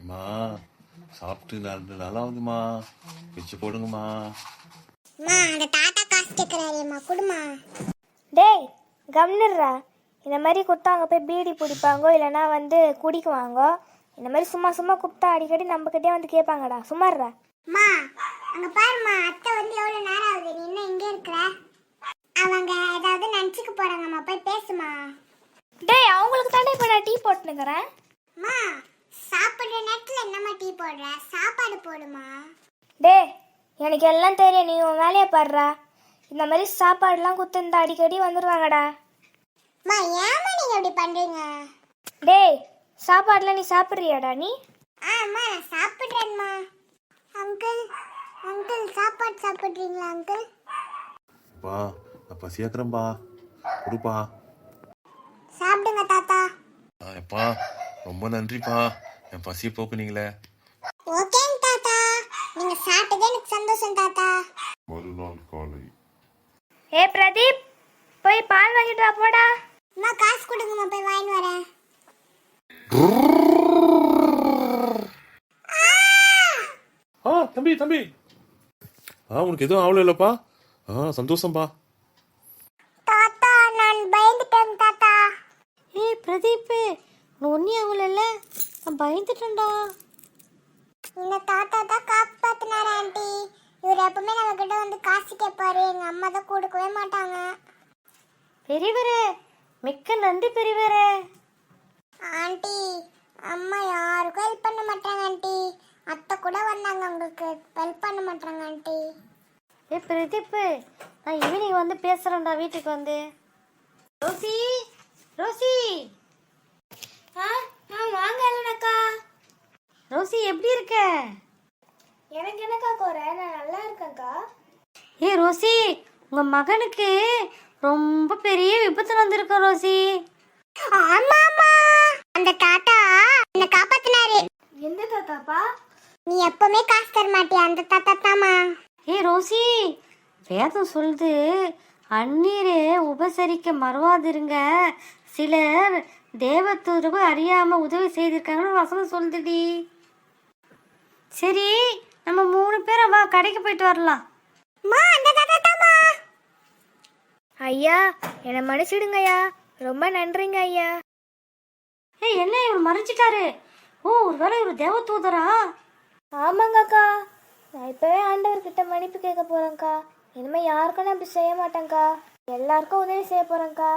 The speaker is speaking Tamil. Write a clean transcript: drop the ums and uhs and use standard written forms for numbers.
மா சாப்பிட்டு 2 நாளாகுதுமா, பிச்சு போடுங்கம்மா. அந்த தாத்தா காசு கேட்குறாருமா, குடுமா. டேய் கம்னுடுறா. இந்த மாதிரி கொடுத்தா அங்கே போய் பீடி பிடிப்பாங்கோ, இல்லைனா வந்து குடிக்குவாங்கோ. இந்த மாதிரி சும்மா சும்மா கூப்பிட்டா அடிக்கடி நம்மக்கிட்டே வந்து கேட்பாங்கடா. சும்மாடுறா. மா அங்க பாருமா, அத்தை வந்து எவ்வளவு நேரம் ஆகுது, நீ இன்னும் இங்கே இருக்கிற? அவங்க ஏதாவது நினச்சிக்க போறாங்கம்மா, போய் பேசுமா. டேய் அவங்களுக்கு தானே இப்போ நான் டீ போட்டுனுக்கிறேன். மா சாப்பிட்ற நேரத்தில் என்னம்மா டீ போடுற? சாப்பாடு போடுமா. டேய் எனக்கு எல்லாம் தெரியும், நீ உன் வேலையை பாடுறா. இந்த மாதிரி சாப்பாடுலாம் குத்துருந்தா அடிக்கடி வந்துடுவாங்கடா. மா ஏமா நீங்க இப்படி பண்றீங்க? டேய் சாப்பாடுலாம் நீ சாப்பிட்றியாடா நீ? ஆமா நான் சாப்பிட்றேன்மா. அங்கிள் அங்கிள் சாப்பாடு சாப்பிட்றீங்களா அங்கிள்? பா நான் பசியாக்குறேன்பா, கொடுப்பா. சாப்பிடுங்க தாத்தா. எப்பா ரொம்ப நன்றிப்பா, என் பசியை போக்குனீங்களே. ஓகேங்க தாத்தா, நீங்க சாப்பிட்டதே எனக்கு சந்தோஷம் தாத்தா. மறுநாள் காலை. ஏ பிரதீப், போய் பால் வாங்கிட்டு வா போடா. அம்மா காசு கொடுங்கம்மா, போய் வாங்கிட்டு வரேன். தம்பி தம்பி, உனக்கு எதுவும் ஆகல இல்லப்பா? சந்தோஷம்பா. தாத்தா நான் பயந்துட்டேன் தாத்தா. ஏய் பிரதீப், ஒன்றும் ஆகல, நான் பயந்துட்டேன்டா. இந்த தாத்தா தான் காப்பாத்தினாரு ஆண்டி. இவர் எப்பவுமே நம்ம கிட்ட வந்து காசு கேட்பாரு, எங்க அம்மா தான் கொடுக்கவே மாட்டாங்க. பெரியவரே, மிக்க நன்றி பெரியவரே. ஆண்டி அம்மா யாருக்கும் ஹெல்ப் பண்ண மாட்டாங்க ஆண்டி. அத்தை கூட வந்தாங்க, உங்களுக்கு ஹெல்ப் பண்ண மாட்டாங்க ஆண்டி. ஏ பிரதீப், நான் ஈவினிங் வந்து பேசுகிறேன்டா வீட்டுக்கு வந்து. Rousey Rousey. வாங்க இல்லைனாக்கா. ரோசி எப்படி இருக்க? எனக்கு என்னக்கா குறை, நான் நல்லா இருக்கேன்க்கா. ஏ ரோசி, உங்கள் மகனுக்கு ரொம்ப பெரிய விபத்து வந்திருக்க ரோசி. ஆமாமா, அந்த தாத்தா என்ன காப்பாத்தினாரு. எந்த தாத்தாப்பா? நீ எப்பவுமே காசு தர மாட்டியா, அந்த தாத்தா தாமா. ஏ ரோசி, வேதம் சொல்லுது, அந்நீரை உபசரிக்க மறவாதிருங்க, சிலர் தேவதூதர்கள் அறியாம உதவி செய்திருக்காங்கன்னு வசனம் சொல்லுதுடி. சரி நம்ம 3 பேரும் வா கடைக்கு போயிட்டு வரலாம். அந்த தாத்தா தாமா. ஐயா என்னை மன்னிச்சிடுங்கய்யா, ரொம்ப நன்றிங்க ஐயா. ஏய் என்ன இவர் மறைச்சிட்டாரு? ஓ ஒருவேளை இவர் தேவதூதரா? ஆமாங்க அக்கா, நான் இப்போவே ஆண்டவர்கிட்ட மன்னிப்பு கேட்க போகிறேங்க்கா. இனிமேல் யாருக்கும் நான் அப்படி செய்ய மாட்டேங்க்கா, எல்லாருக்கும் உதவி செய்ய போகிறேங்க்கா.